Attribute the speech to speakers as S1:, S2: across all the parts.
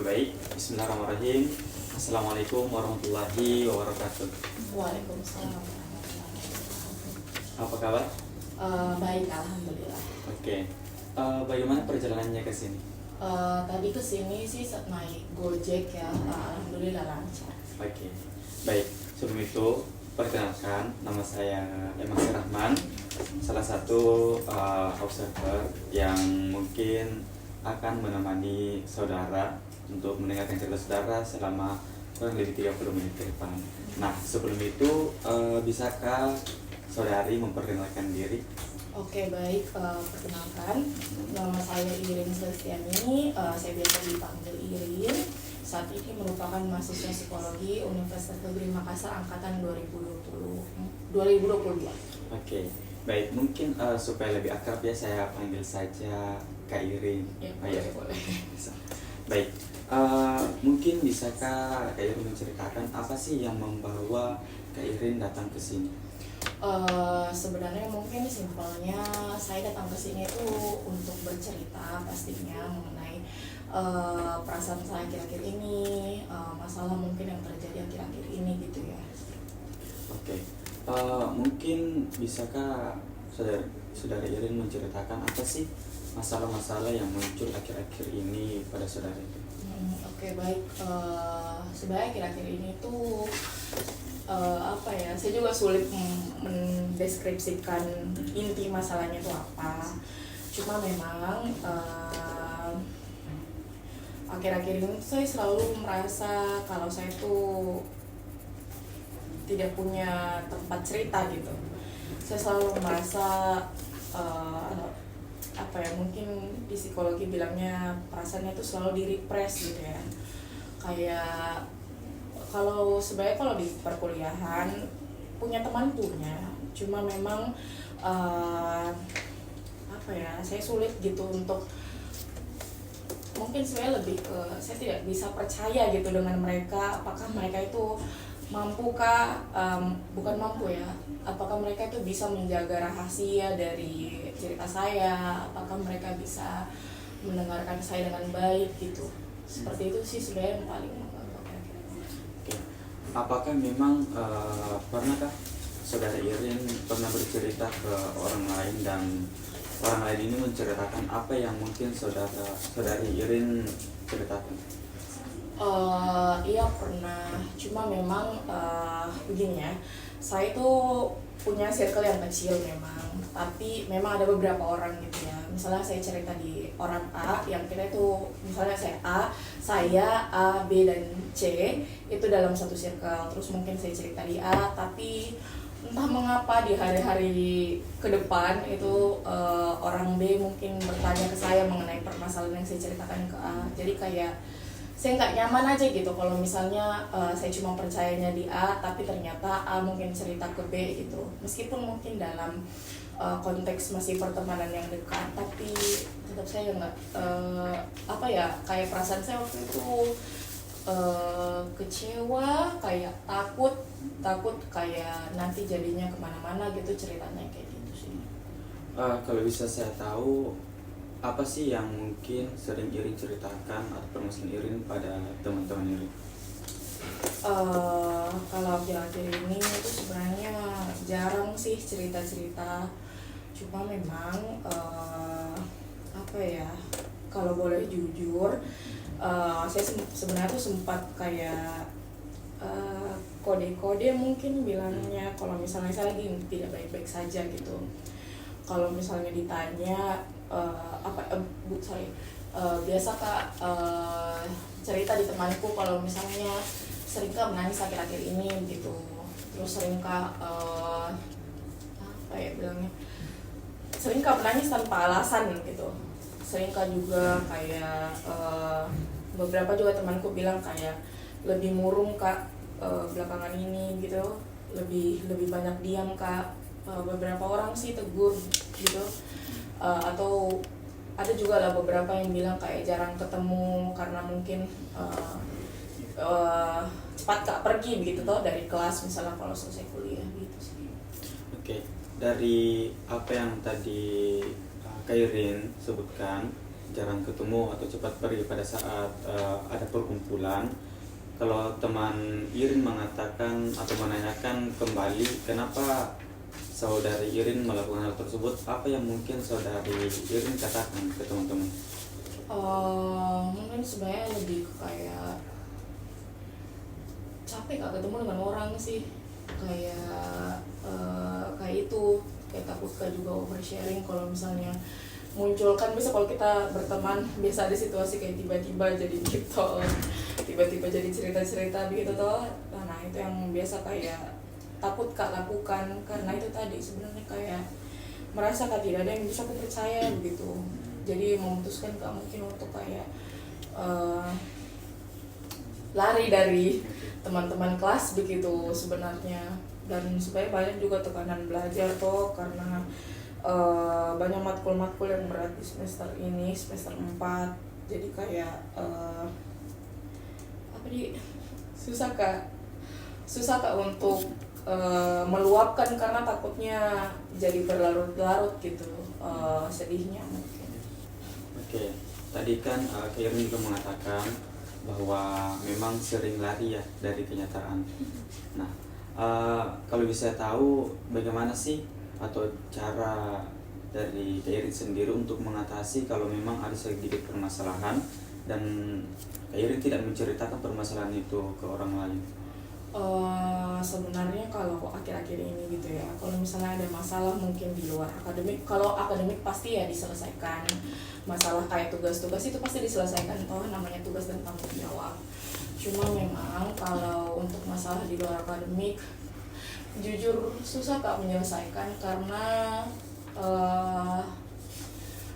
S1: baik. Bismillahirrahmanirrahim. Assalamualaikum warahmatullahi wabarakatuh.
S2: Waalaikumsalam.
S1: Apa kabar?
S2: Baik, alhamdulillah.
S1: Oke. Bagaimana perjalanannya ke sini?
S2: Tadi kesini sih naik Gojek ya, alhamdulillah lancar.
S1: Oke. Baik. Sebelum itu, perkenalkan, nama saya Emas Rahman, salah satu observer yang mungkin akan menemani saudara untuk mendengarkan cerita saudara selama kurang lebih 30 menit ke depan. Nah, sebelum itu, bisakah saudari memperkenalkan diri?
S2: Oke, baik, perkenalkan, nama saya Irin Celestiani, saya biasa dipanggil Irin. Saat ini merupakan mahasiswa psikologi Universitas Negeri Makassar angkatan 2022.
S1: Oke, baik, mungkin supaya lebih akrab ya saya panggil saja Kak Irin.
S2: Ya,
S1: Oh, ya.
S2: boleh.
S1: Bisa. Baik, mungkin bisakah Kak Irin menceritakan apa sih yang membawa Kak Irin datang ke sini?
S2: Sebenarnya mungkin simpelnya saya datang ke sini itu untuk bercerita pastinya mengenai perasaan saya akhir-akhir ini, masalah mungkin yang terjadi akhir-akhir ini gitu ya.
S1: Oke, mungkin bisakah saudara Irin menceritakan apa sih masalah-masalah yang muncul akhir-akhir ini pada saudara itu?
S2: Oke, baik. Sebenarnya akhir-akhir ini tuh apa ya? Saya juga sulit mendeskripsikan inti masalahnya itu apa. Cuma memang akhir-akhir ini saya selalu merasa kalau saya tuh tidak punya tempat cerita gitu. Saya selalu merasa apa ya, mungkin di psikologi bilangnya perasaannya itu selalu di-repress gitu ya. Kayak sebenarnya kalau di perkuliahan punya teman punya, cuma memang apa ya, saya sulit gitu untuk, mungkin saya lebih ke saya tidak bisa percaya gitu dengan mereka, apakah mereka itu mampukah, bukan mampu ya, apakah mereka itu bisa menjaga rahasia dari cerita saya, apakah mereka bisa mendengarkan saya dengan baik gitu. Seperti itu sih sebenarnya yang paling
S1: Oke. Apakah memang pernahkah saudara Irin pernah bercerita ke orang lain dan orang lain ini menceritakan apa yang mungkin saudari Irin ceritakan?
S2: Iya pernah, cuma memang begini ya, saya tuh punya circle yang kecil memang, tapi memang ada beberapa orang gitu ya. Misalnya saya cerita di orang A, yang kita itu misalnya saya A, B dan C itu dalam satu circle. Terus mungkin saya cerita di A, tapi entah mengapa di hari-hari ke depan itu orang B mungkin bertanya ke saya mengenai permasalahan yang saya ceritakan ke A. Jadi kayak saya nggak nyaman aja gitu kalau misalnya saya cuma percayanya di A, tapi ternyata A mungkin cerita ke B gitu. Meskipun mungkin dalam konteks masih pertemanan yang dekat, tapi tetap saya nggak apa ya, kayak perasaan saya waktu itu kecewa, kayak takut kayak nanti jadinya kemana-mana gitu ceritanya kayak gitu sih.
S1: Kalau bisa saya tahu, apa sih yang mungkin sering Irin ceritakan atau permasalahan Irin pada teman-teman Irin?
S2: Kalau akhir-akhir ini itu sebenarnya jarang sih cerita-cerita, cuma memang apa ya, kalau boleh jujur, saya sebenarnya tuh sempat kayak kode-kode mungkin bilangnya kalau misalnya saya lagi tidak baik-baik saja gitu. Kalau misalnya ditanya biasa Kak cerita di temanku kalau misalnya sering Kak menangis akhir-akhir ini gitu. Terus sering Kak apa ya bilangnya, sering Kak menangis tanpa alasan gitu. Sering Kak juga kayak beberapa juga temanku bilang kayak lebih murung Kak belakangan ini gitu, lebih banyak diam Kak. Beberapa orang sih tegur gitu, atau ada juga lah beberapa yang bilang kayak jarang ketemu karena mungkin cepat Kak pergi begitu toh dari kelas misalnya kalau selesai kuliah gitu sih.
S1: Oke, dari apa yang tadi Kak Irin sebutkan, jarang ketemu atau cepat pergi pada saat ada perkumpulan. Kalau teman Irin mengatakan atau menanyakan kembali kenapa saudari Irin melakukan hal tersebut, apa yang mungkin saudari Irin katakan ke teman-teman?
S2: Mungkin sebenarnya lebih kayak capek Kak ketemu dengan orang sih, kayak kayak itu, kayak takut Kak juga oversharing kalau misalnya muncul, kan bisa kalau kita berteman biasa ada situasi kayak tiba-tiba jadi gitu, tiba-tiba jadi cerita-cerita begitu toh. Nah itu yang biasa kayak takut Kak lakukan, karena itu tadi sebenarnya kayak merasa Kak tidak ada yang bisa aku percaya begitu. Jadi memutuskan Kak mungkin untuk kayak lari dari teman-teman kelas begitu sebenarnya. Dan sebenarnya banyak juga tekanan belajar toh, karena banyak matkul-matkul yang berat di semester ini, semester 4. Jadi kayak susah kak untuk meluapkan, karena takutnya jadi berlarut-larut gitu sedihnya mungkin.
S1: Oke, tadi kan Kak Irin juga mengatakan bahwa memang sering lari ya dari kenyataan. Nah, kalau bisa tahu bagaimana sih atau cara dari Kak Irin sendiri untuk mengatasi kalau memang ada sedikit permasalahan dan Kak Irin tidak menceritakan permasalahan itu ke orang lain?
S2: Sebenarnya kalau akhir-akhir ini gitu ya, kalau misalnya ada masalah mungkin di luar akademik, kalau akademik pasti ya diselesaikan. Masalah kayak tugas-tugas itu pasti diselesaikan, toh namanya tugas dan tanggung jawab. Cuma memang kalau untuk masalah di luar akademik, jujur susah Kak menyelesaikan, karena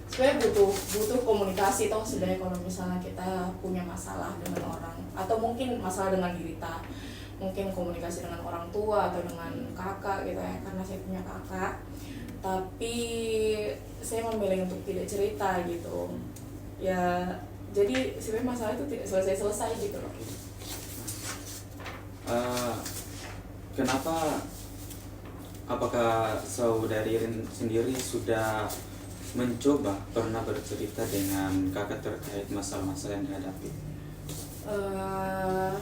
S2: sebenarnya butuh komunikasi toh sebenarnya kalau misalnya kita punya masalah dengan orang, atau mungkin masalah dengan diri kita, mungkin komunikasi dengan orang tua atau dengan kakak gitu ya, karena saya punya kakak. Tapi saya memilih untuk tidak cerita gitu ya, jadi sebenarnya masalah itu tidak selesai gitu loh.
S1: Kenapa, apakah saudari Irin sendiri sudah mencoba pernah bercerita dengan kakak terkait masalah-masalah yang dihadapi?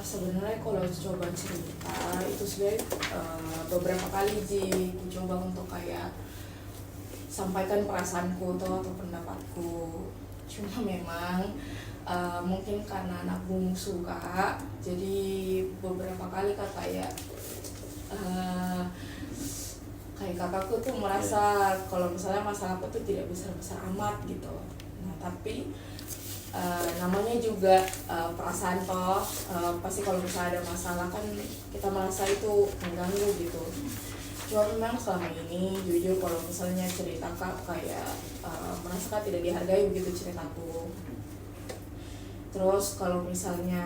S2: Sebenarnya kalau coba cerita itu sebenarnya beberapa kali coba untuk kayak sampaikan perasaanku atau pendapatku. Cuma memang mungkin karena anak bungsu Kak, jadi beberapa kali Kak kayak kakakku tuh merasa kalau misalnya masalahku tuh tidak besar-besar amat gitu. Nah tapi namanya juga perasaan toh, pasti kalau misalnya ada masalah kan kita merasa itu mengganggu gitu. Cuma memang selama ini jujur kalau misalnya cerita Kak kayak merasa Kak tidak dihargai begitu ceritaku. Terus kalau misalnya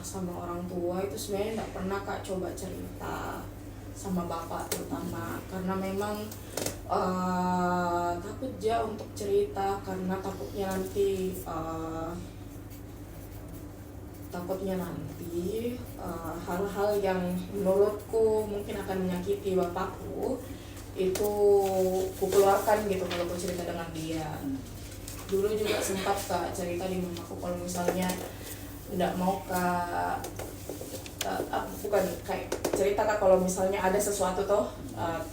S2: sama orang tua itu sebenarnya nggak pernah Kak coba cerita, sama bapak terutama, karena memang takut aja untuk cerita, karena takutnya nanti hal-hal yang menurutku mungkin akan menyakiti bapakku itu kukeluarkan gitu kalau aku cerita dengan dia. Dulu juga sempat Kak cerita di mamaku kalau misalnya nggak mau Kak, bukan kayak cerita Kak kalau misalnya ada sesuatu toh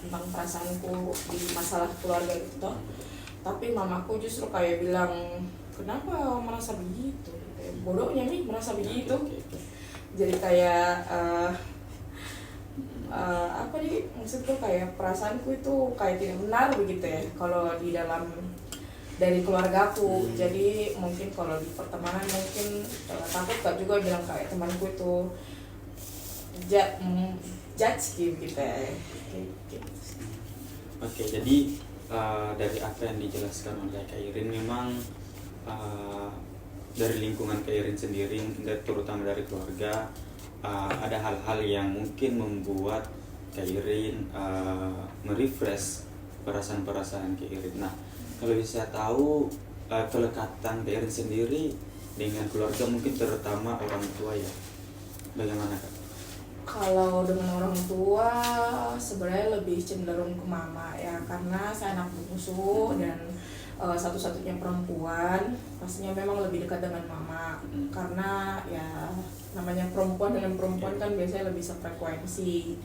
S2: tentang perasaanku di masalah keluarga gitu toh, tapi mamaku justru kayak bilang kenapa merasa begitu, bodohnya nih merasa begitu. Jadi kayak maksudku kayak perasaanku itu kayak tidak benar begitu ya kalau di dalam dari keluargaku. Jadi mungkin kalau di pertemanan mungkin takut Kak juga bilang kayak temanku itu judge gitu ya.
S1: Oke, jadi dari apa yang dijelaskan oleh Kak Irin, memang dari lingkungan Kak Irin sendiri, terutama dari keluarga, ada hal-hal yang mungkin membuat Kak Irin merefresh perasaan-perasaan Kak Irin. Nah, kalau bisa tahu kelekatan Kak Irin sendiri dengan keluarga, mungkin terutama orang tua ya, bagaimana Kak?
S2: Kalau dengan orang tua sebenarnya lebih cenderung ke mama ya, karena saya anak bungsu dan satu-satunya perempuan, pastinya memang lebih dekat dengan mama. Karena ya namanya perempuan dengan perempuan kan biasanya lebih sefrekuensi.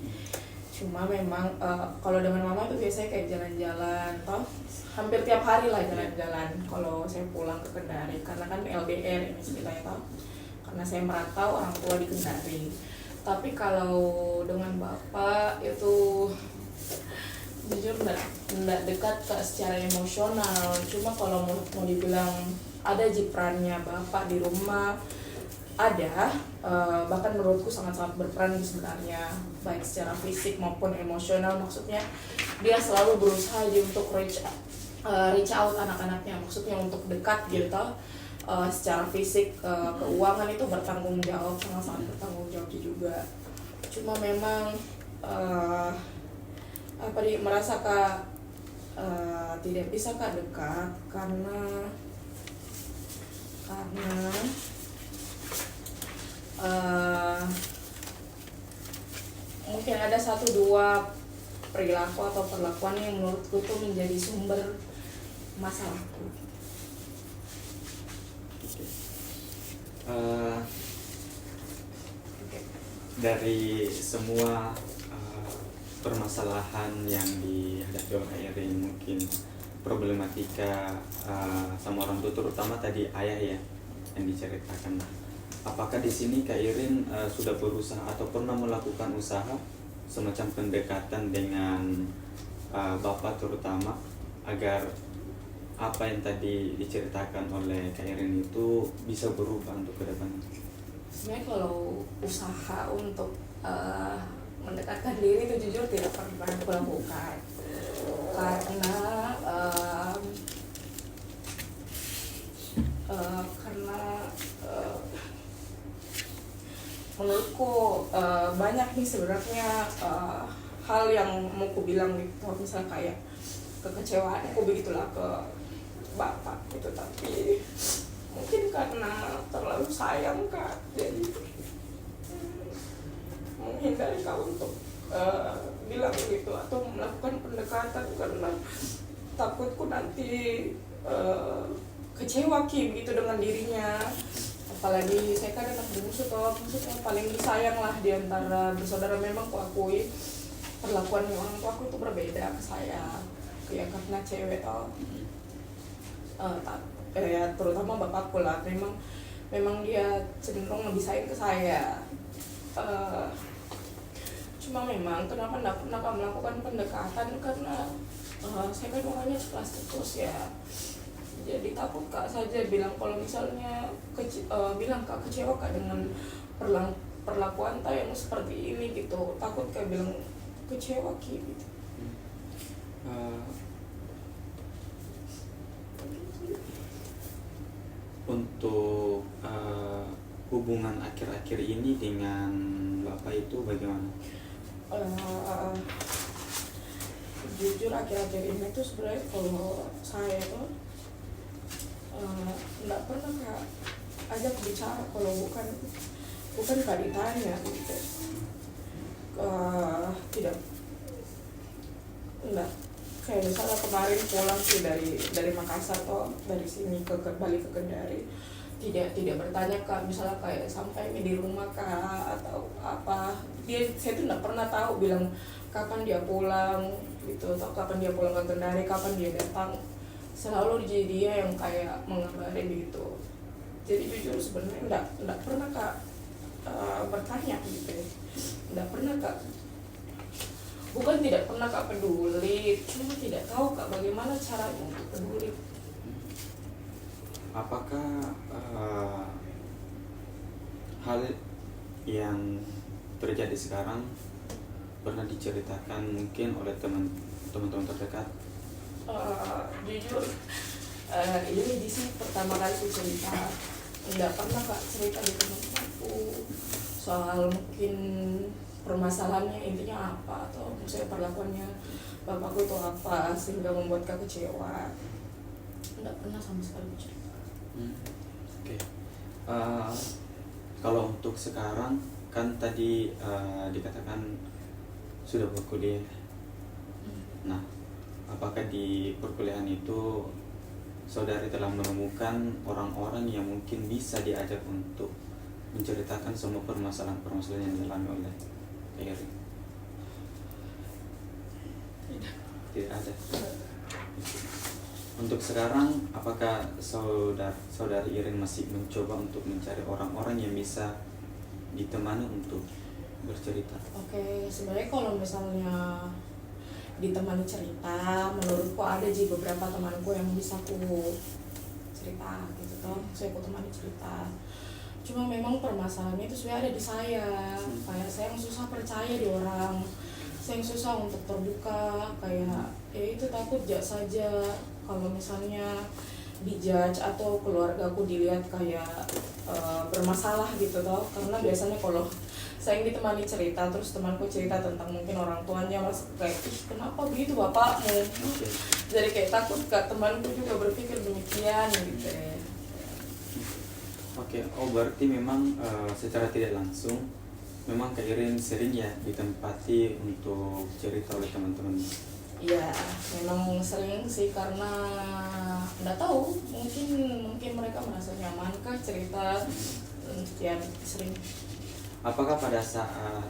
S2: Cuma memang kalau dengan mama tuh biasanya kayak jalan-jalan, toh hampir tiap hari lah jalan-jalan kalau saya pulang ke Kendari, karena kan LDR ini ceritanya toh, karena saya merantau, orang tua di Kendari. Tapi kalau dengan bapak itu jujur enggak dekat secara emosional. Cuma kalau mau dibilang ada jiprannya bapak di rumah, ada, bahkan menurutku sangat-sangat berperan sebenarnya, baik secara fisik maupun emosional. Maksudnya dia selalu berusaha aja untuk reach out anak-anaknya, maksudnya untuk dekat gitu. Secara fisik, keuangan itu bertanggung jawab, sangat-sangat bertanggung jawab juga. Cuma memang merasa kak tidak bisa kak dekat karena mungkin ada 1-2 perilaku atau perlakuan yang menurutku tuh menjadi sumber masalahku.
S1: Dari semua permasalahan yang dihadapi oleh Kak Irin, mungkin problematika sama orang tua, terutama tadi ayah ya yang diceritakan. Apakah di sini Kak Irin sudah berusaha atau pernah melakukan usaha semacam pendekatan dengan bapak terutama, agar apa yang tadi diceritakan oleh Kak Irin itu bisa berubah untuk ke depan?
S2: Sebenarnya kalau usaha untuk mendekatkan diri itu jujur tidak pernah aku lakukan, karena menurutku banyak nih sebenarnya hal yang mau ku bilang gitu, misalnya kayak kekecewaan aku begitulah ke bapak gitu, tapi mungkin karena terlalu sayang kak, jadi menghindari kak untuk bilang gitu atau melakukan pendekatan, karena takutku nanti kecewa ki begitu dengan dirinya. Apalagi saya kan anak bungsu toh, maksudnya paling disayang lah di antara bersaudara. Memang ku akui perlakuan orang tua aku itu berbeda ke saya, ya karena cewek toh. Ya terutama bapakku lah, memang dia cenderung lebih sayang ke saya. Cuma memang kenapa enggak pernah kamu melakukan pendekatan, karena saya kan orangnya cepat ya. Jadi takut kak saja bilang kalau misalnya bilang kak kecewa kak dengan perlakuan tak yang seperti ini gitu, takut kak bilang kecewa ki gitu.
S1: Untuk hubungan akhir-akhir ini dengan bapak itu bagaimana?
S2: Jujur akhir-akhir ini tuh sebenarnya kalau saya tuh nggak pernah kak ajak bicara kalau bukan kak ditanya gitu. Tidak, enggak, kayak misalnya kemarin pulang sih dari Makassar atau dari sini balik ke Kendari, tidak bertanya kak, misalnya kayak sampai di rumah kak atau apa, saya tuh nggak pernah tahu bilang kapan dia pulang gitu, atau kapan dia pulang ke Kendari, kapan dia datang. Selalu jadi dia yang kayak mengabari begitu. Jadi jujur sebenarnya nggak pernah kak bertanya gitu, nggak pernah kak. Bukan tidak pernah kak peduli, cuma tidak tahu kak bagaimana caranya untuk peduli.
S1: Apakah hal yang terjadi sekarang pernah diceritakan mungkin oleh teman-teman terdekat?
S2: Jujur ini di sini pertama kali aku cerita, nggak pernah kak cerita di teman-temanku soal mungkin permasalahannya intinya apa, atau misalnya perlakuannya bapakku itu apa sehingga membuat kak kecewa. Nggak pernah sama sekali cerita.
S1: Oke. Kalau untuk sekarang kan tadi dikatakan sudah berkuliah. Nah, apakah di perkuliahan itu saudari telah menemukan orang-orang yang mungkin bisa diajak untuk menceritakan semua permasalahan-permasalahan yang dialami oleh Kak Irin? Tidak ada. Untuk sekarang, apakah saudari Irin masih mencoba untuk mencari orang-orang yang bisa ditemani untuk bercerita?
S2: Oke, sebenarnya kalau misalnya ditemani cerita, menurutku ada beberapa temanku yang bisa aku cerita gitu toh, saya aku temani cerita. Cuma memang permasalahannya itu sebenarnya ada di saya, kayak saya yang susah percaya di orang, saya yang susah untuk terbuka, kayak ya itu takut saja kalau misalnya dijudge atau keluarga aku dilihat kayak bermasalah gitu toh, karena biasanya kalau saya yang ditemani cerita terus temanku cerita tentang mungkin orang tuanya, merasa kayak ih kenapa begitu bapakmu, jadi kayak takut kak temanku juga berpikir demikian gitu ya.
S1: Oke, oh berarti memang secara tidak langsung memang Kak Irin sering ya ditempati untuk cerita oleh teman-teman.
S2: Iya, memang sering sih karena nggak tahu, mungkin mereka merasa nyaman kah cerita, ya sering.
S1: Apakah pada saat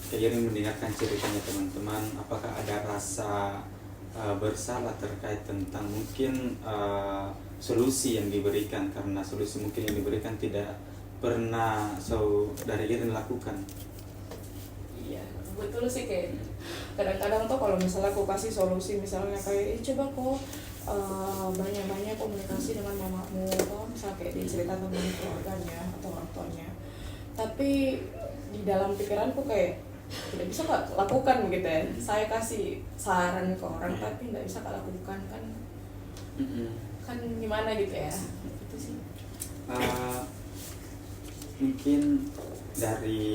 S1: Kak Irin mendengarkan ceritanya teman-teman, apakah ada rasa bersalah terkait tentang mungkin solusi yang diberikan, karena solusi mungkin yang diberikan tidak pernah saudari Irin lakukan?
S2: Iya, betul sih, kayak kadang-kadang tuh kalau misalnya aku kasih solusi, misalnya kayak coba kok banyak-banyak komunikasi dengan mamamu, atau misalnya kayak dicerita tentang keluarganya atau orang tuanya, tapi di dalam pikiranku kayak tidak bisa kak lakukan begitu ya. Saya kasih saran ke orang tapi tidak bisa kak lakukan kan, kan gimana gitu ya, itu sih.
S1: Mungkin dari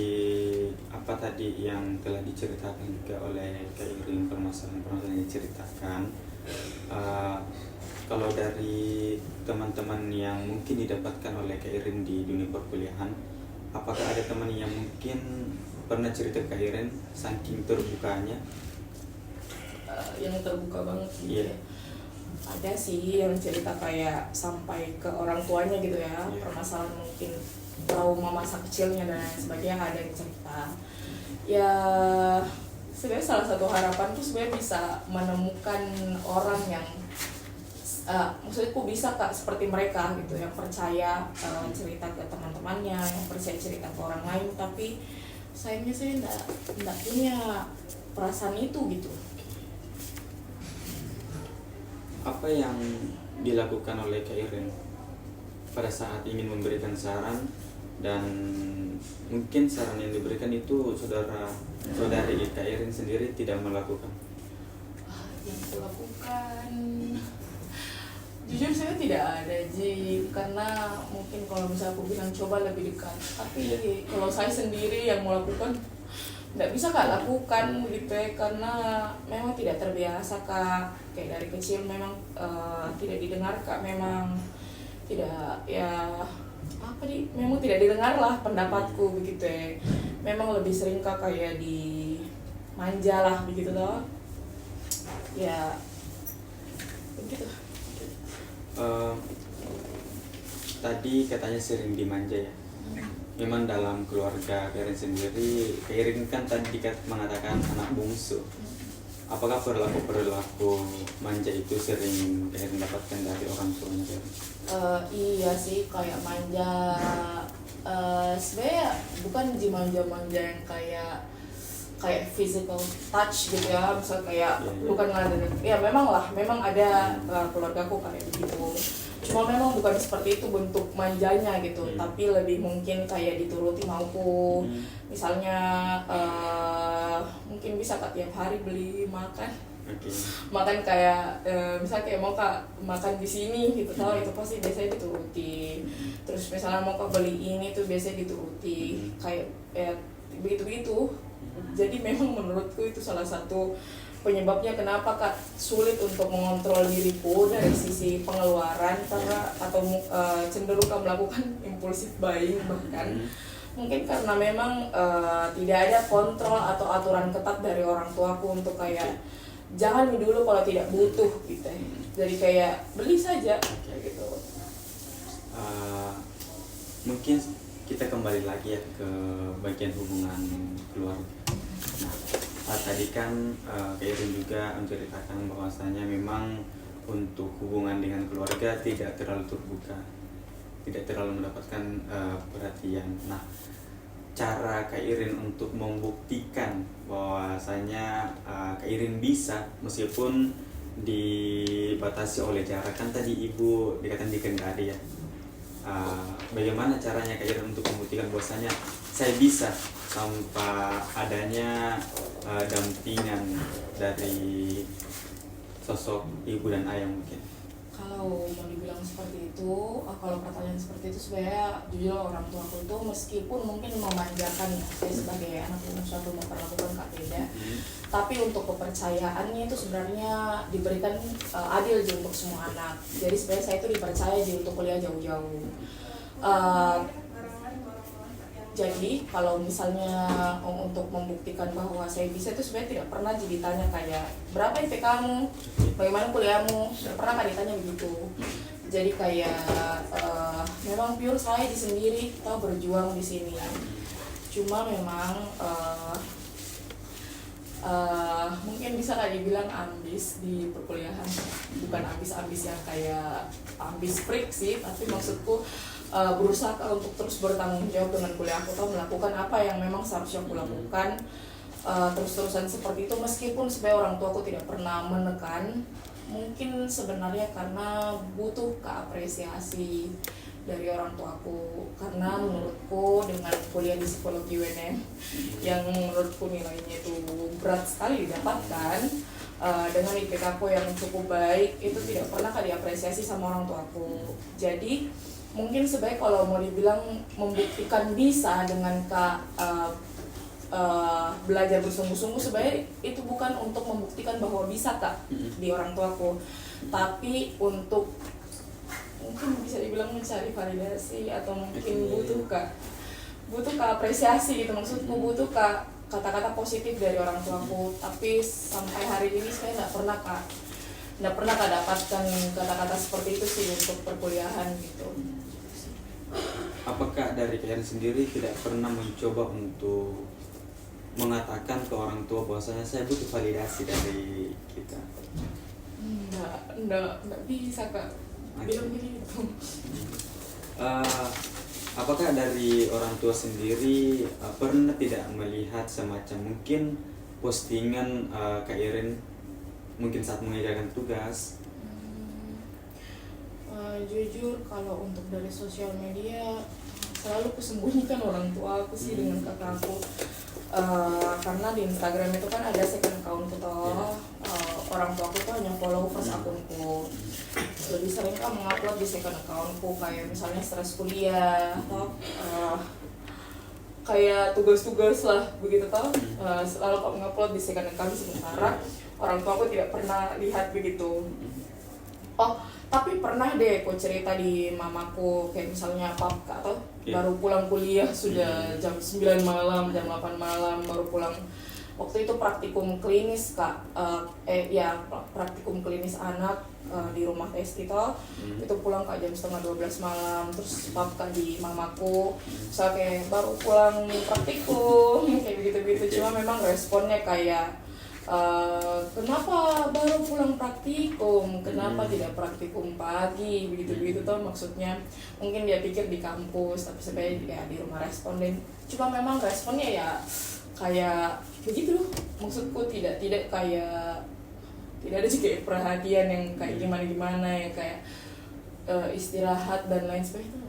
S1: apa tadi yang telah diceritakan juga oleh Kak Irin, permasalahan-permasalahan yang diceritakan, kalau dari teman-teman yang mungkin didapatkan oleh Kak Irin di dunia perkuliahan, apakah ada teman yang mungkin pernah cerita ke Kak Irin saking terbukanya?
S2: Yang terbuka banget gitu
S1: Yeah.
S2: ya. Ada sih yang cerita kayak sampai ke orang tuanya gitu ya,
S1: Yeah.
S2: permasalahan mungkin trauma masa kecilnya dan lain sebagainya, ada yang cerita. Ya sebenarnya salah satu harapan tuh sebenarnya bisa menemukan orang yang maksudku bisa kak seperti mereka gitu, yang percaya cerita ke teman-temannya, yang percaya cerita ke orang lain, tapi sayangnya saya enggak punya perasaan itu gitu.
S1: Apa yang dilakukan oleh Kak Irin pada saat ingin memberikan saran, dan mungkin saran yang diberikan itu saudari Kak Irin sendiri tidak melakukan?
S2: Yang kulakukan jujur saya tidak ada karena mungkin kalau misalnya aku bilang coba lebih dekat, tapi kalau saya sendiri yang melakukan nggak bisa kak lakukan gitu ya, karena memang tidak terbiasa kak, kayak dari kecil memang tidak didengar kak, memang tidak ya memang tidak didengar lah pendapatku begitu ya, memang lebih sering kak kayak di manja lah begitu loh ya begitu.
S1: Tadi katanya sering dimanja ya. Memang dalam keluarga Kak Irin sendiri, Kak Irin kan tadi mengatakan anak bungsu. Apakah perilaku manja itu sering Kak Irin dapatkan dari orang tuanya Kak Irin?
S2: Iya sih, kayak manja. Sebenarnya bukan manja-manja yang kayak physical touch gitu ya, misal kayak bukan ya memang ada keluargaku kayak begitu, cuma memang bukan seperti itu bentuk manjanya gitu, tapi lebih mungkin kayak dituruti mauku, misalnya mungkin bisa kak tiap hari beli makan. Makan kayak misalnya kayak mau kak makan di sini gitu tau, itu pasti biasanya dituruti. Terus misalnya mau kak beli ini tuh biasanya dituruti, kayak begitu. Jadi memang menurutku itu salah satu penyebabnya kenapa kak sulit untuk mengontrol diriku dari sisi pengeluaran, karena atau cenderung kak melakukan impulsif buying bahkan. Mungkin karena memang tidak ada kontrol atau aturan ketat dari orang tuaku untuk kayak jangan dulu kalau tidak butuh gitu ya. Jadi kayak beli saja kayak gitu.
S1: Mungkin kita kembali lagi ya ke bagian hubungan keluarga. Nah, tadi kan Kak Irin juga menceritakan bahwasanya memang untuk hubungan dengan keluarga tidak terlalu terbuka, tidak terlalu mendapatkan perhatian. Nah, cara Kak Irin untuk membuktikan bahwasanya Kak Irin bisa meskipun dibatasi oleh jarak, kan tadi Ibu dikatakan di Kendari ya. Bagaimana caranya Kak Irin untuk membuktikan bahwasanya saya bisa tanpa adanya dampingan dari sosok ibu dan ayah mungkin?
S2: Kalau mau dibilang seperti itu, kalau pertanyaan seperti itu sebenarnya jujur orang tua aku itu meskipun mungkin memanjakan ya, saya sebagai anak umur suatu memperlakukan Kak beda, tapi untuk kepercayaannya itu sebenarnya diberikan adil juga untuk semua anak. Jadi sebenarnya saya itu dipercaya juga untuk kuliah jauh-jauh. Jadi kalau misalnya untuk membuktikan bahwa saya bisa itu sebenarnya tidak pernah ditanya kayak berapa IP kamu, bagaimana kuliahmu, tidak pernah kan ditanya begitu. Jadi kayak memang pure saya di sendiri, kita berjuang di sini. Cuma memang mungkin bisa kayak dibilang ambis di perkuliahan, bukan ambis-ambis yang kayak ambis freak sih, tapi maksudku berusaha untuk terus bertanggung jawab dengan kuliah aku, atau melakukan apa yang memang seharusnya aku lakukan terus-terusan seperti itu, meskipun sebenarnya orang tua aku tidak pernah menekan. Mungkin sebenarnya karena butuh keapresiasi dari orang tua aku, karena menurutku dengan kuliah di psikologi UNM yang menurutku nilainya itu berat sekali didapatkan, dengan IPK aku yang cukup baik, itu tidak pernah diapresiasi sama orang tua aku. Jadi mungkin sebaik kalau mau dibilang membuktikan bisa dengan belajar bersungguh-sungguh, sebenarnya itu bukan untuk membuktikan bahwa bisa Kak di orang tuaku, tapi untuk mungkin bisa dibilang mencari validasi, atau mungkin butuh apresiasi gitu, maksudku butuh kata-kata positif dari orang tuaku. Tapi sampai hari ini saya nggak pernah dapatkan kata-kata seperti itu sih untuk perkuliahan gitu.
S1: Apakah dari kalian sendiri tidak pernah mencoba untuk mengatakan ke orang tua bahwasanya saya butuh validasi dari kita?
S2: Enggak bisa Kak bilang begitu.
S1: Apakah dari orang tua sendiri pernah tidak melihat semacam mungkin postingan Kak Irin mungkin saat mengerjakan tugas?
S2: Jujur kalau untuk dari sosial media selalu kusembunyikan orang tua aku sih dengan kakakku, karena di Instagram itu kan ada second account toh. Orang tua aku tuh hanya follow first akunku, lebih sering kan mengupload di second accountku kayak misalnya stres kuliah atau kayak tugas-tugas lah begitu toh. Selalu kok mengupload di second account, sementara orang tua aku tidak pernah lihat begitu. Tapi pernah deh aku cerita di mamaku, kayak misalnya papa atau baru pulang kuliah sudah jam 9 malam, jam 8 malam baru pulang. Waktu itu praktikum klinis Kak, praktikum klinis anak di rumah Testi toh. Itu pulang Kak jam setengah 12 malam, terus papa di mamaku, misalnya kayak baru pulang praktikum kayak begitu-begitu. Cuma memang responnya kayak kenapa baru pulang praktikum, kenapa tidak praktikum pagi, begitu-begitu tuh maksudnya. Mungkin dia pikir di kampus, tapi sebenarnya ya di rumah responden. Cuma memang responnya ya kayak begitu loh, maksudku tidak kayak tidak ada juga perhatian yang kayak gimana yang kayak istirahat dan lain sebagainya.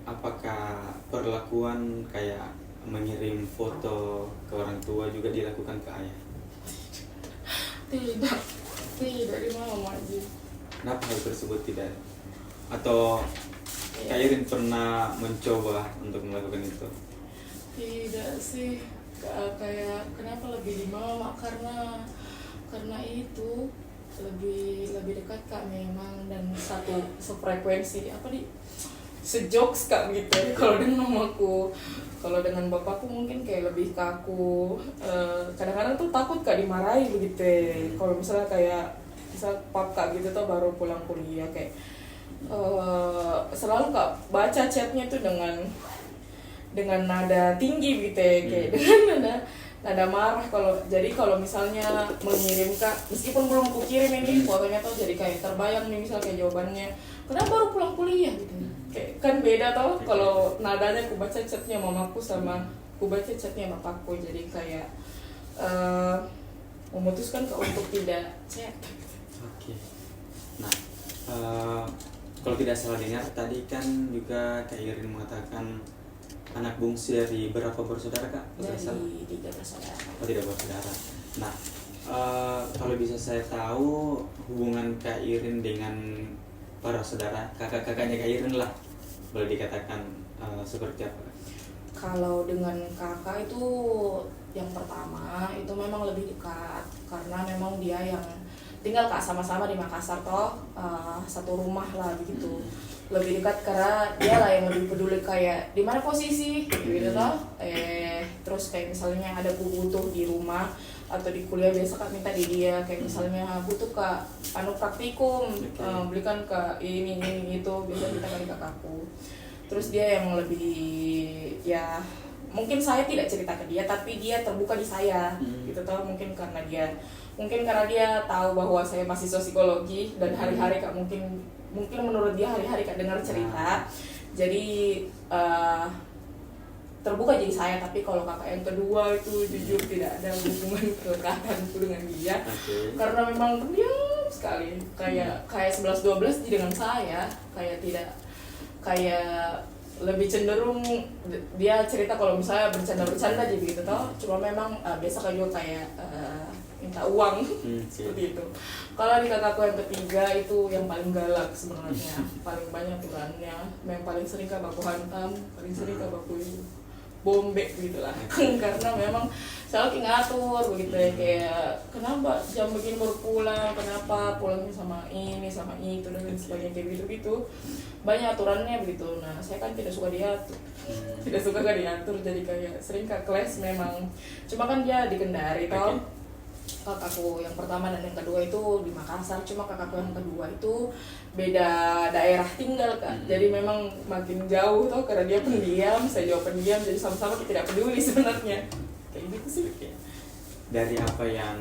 S1: Apakah perlakuan kayak mengirim foto ke orang tua juga dilakukan ke ayah?
S2: Tidak di mama aja.
S1: Kenapa hal tersebut tidak? Atau Kak Irin pernah mencoba untuk melakukan itu?
S2: Tidak sih, kayak kenapa lebih di mama, karena itu lebih dekat Kak memang, dan satu sefrekuensi sejokes Kak gitu. Kalau dengan mamaku, kalau dengan bapakku mungkin kayak lebih kaku. Kadang-kadang takut Kak dimarahi begitu. Kalau misalnya kayak misal pap Kak gitu tuh baru pulang kuliah kayak selalu Kak baca chatnya tuh dengan nada tinggi gitu ya, kayak dengan nada marah. Kalau misalnya mengirim Kak, meskipun belum ku kirim ini fotonya tuh, jadi kayak terbayang nih misal kayak jawabannya, kenapa baru pulang kuliah gitu. Kayak kan beda tau kalau nadanya ku baca chatnya mamaku sama ku baca chatnya bapakku, jadi kayak memutuskan Kak untuk tidak chat.
S1: Oke. Nah, kalau tidak salah dengar tadi kan juga Kak Irin mengatakan anak bungsu dari berapa bersaudara Kak?
S2: Dari 3 bersaudara.
S1: Oh, tidak bersaudara. Nah, kalau bisa saya tahu hubungan Kak Irin dengan para saudara, kakak-kakaknya Kak Irin lah, boleh dikatakan seperti apa?
S2: Kalau dengan kakak itu yang pertama itu memang lebih dekat karena memang dia yang tinggal Kak sama-sama di Makassar toh, satu rumah lah begitu. Lebih dekat karena dia lah yang lebih peduli kayak di mana posisi gitu toh. Terus kayak misalnya ada butuh di rumah atau di kuliah biasa Kak minta di dia, kayak misalnya butuh Kak praktikum, belikan Kak ini itu, biasa kita kali kakakku. Terus dia yang lebih ya, mungkin saya tidak cerita ke dia tapi dia terbuka di saya gitu toh, mungkin karena dia tahu bahwa saya mahasiswa psikologi dan hari-hari Kak mungkin menurut dia hari-hari Kak dengar cerita, jadi terbuka jadi saya. Tapi kalau kakak yang kedua itu jujur tidak ada hubungan kedekatanku dengan dia, karena memang pendiam sekali, kayak 11-12 dengan saya, kayak lebih cenderung dia cerita kalau misalnya bercanda aja gitu toh, cuma memang biasa kayak minta uang seperti itu. Kalau di kakakku yang ketiga itu yang paling galak sebenarnya, paling banyak aturannya, yang paling sering Kak baku hantam, paling sering Kak baku bombek gitu lah. Karena memang selalu ngatur begitu ya, kayak kenapa jam begini baru pulang, kenapa pulangnya sama ini sama itu dan sebagainya kayak gitu banyak aturannya begitu. Nah saya kan tidak suka diatur, tidak suka Kak diatur, jadi kayak sering Kak clash memang. Cuma kan dia di Kendari toh, kakakku yang pertama dan yang kedua itu di Makassar, cuma kakakku yang kedua itu beda daerah tinggal Kak, jadi memang makin jauh tuh karena dia pendiam, saya juga pendiam, jadi sama-sama kita tidak peduli sebenarnya, kayak gitu sih.
S1: Dari apa yang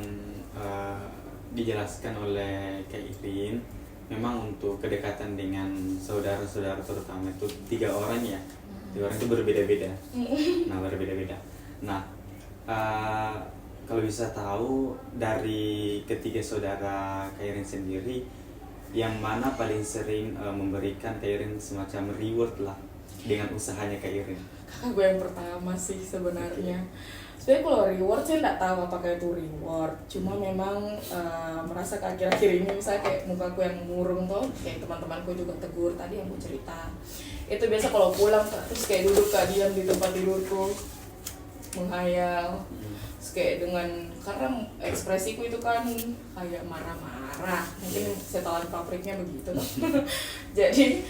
S1: dijelaskan oleh Kak Irin, memang untuk kedekatan dengan saudara-saudara terutama itu 3 orang ya, 3 orang itu berbeda-beda. Nah, kalau bisa tahu dari ketiga saudara Kak Irin sendiri, yang mana paling sering memberikan Kak Irin semacam reward lah dengan usahanya Kak Irin?
S2: Kakak gue yang pertama sih sebenarnya. Sebenarnya kalau reward saya nggak tahu apakah itu reward, cuma memang merasa akhir-akhir ini misalnya kayak mukaku yang murung tuh, kayak teman-temanku juga tegur tadi yang gue cerita. Itu biasa kalau pulang terus kayak duduk Kak diam di tempat tidurku menghayal. Kayak karena ekspresiku itu kan kayak marah-marah, mungkin setelan pabriknya begitu loh. Jadi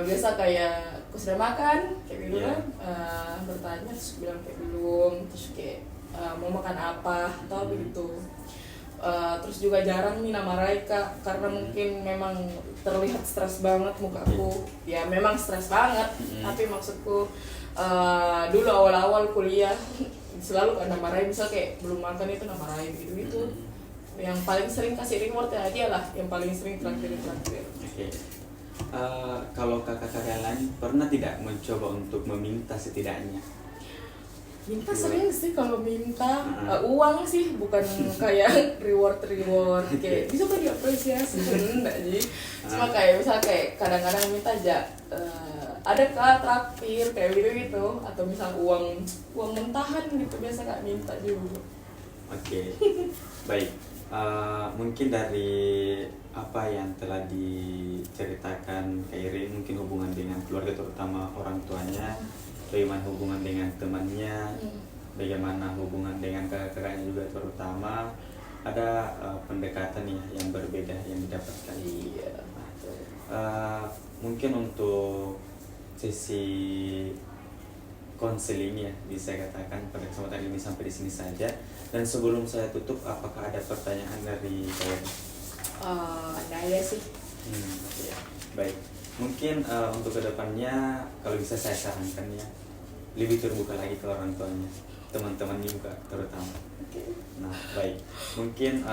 S2: biasa kayak aku sudah makan kayak gitu kan, bertanya terus bilang kayak belum, terus kayak mau makan apa atau begitu. Terus juga jarang nih marahin Kak, karena mungkin memang terlihat stres banget mukaku. Ya memang stres banget, tapi maksudku dulu awal-awal kuliah selalu kan marahin, misal kayak belum makan itu marahin gitu. Yang paling sering kasih reward ya dia lah, yang paling sering traktir.
S1: Kalau kakak-kakak lain pernah tidak mencoba untuk meminta setidaknya?
S2: Minta sering sih kalau minta uang sih, bukan kayak reward kayak bisa kan diapresiasi enggak sih. Cuma kayak misal kayak kadang-kadang minta aja ada Kak traktir kayak gitu atau misal uang mentahan gitu biasa Kak minta juga.
S1: Oke. Baik. Mungkin dari apa yang telah diceritakan Kak Irin, mungkin hubungan dengan keluarga terutama orang tuanya, bagaimana hubungan dengan temannya, bagaimana hubungan dengan kakak-kakaknya juga terutama, ada pendekatan ya yang berbeda yang didapatkan.
S2: Iya.
S1: Mungkin untuk sesi konseling ya bisa katakan pada kesempatan ini sampai di sini saja. Dan sebelum saya tutup, apakah ada pertanyaan dari kalian?
S2: Ada ya sih.
S1: Oke ya. Baik. Mungkin untuk kedepannya kalau bisa saya sarankan ya lebih terbuka lagi ke orang tuanya, teman-teman juga terutama. Nah, baik. Mungkin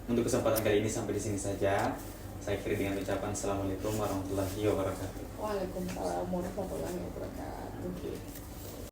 S1: untuk kesempatan kali ini sampai di sini saja. Saya akhiri dengan ucapan Assalamualaikum warahmatullahi wabarakatuh.
S2: Waalaikumsalam warahmatullahi wabarakatuh.
S1: Oke.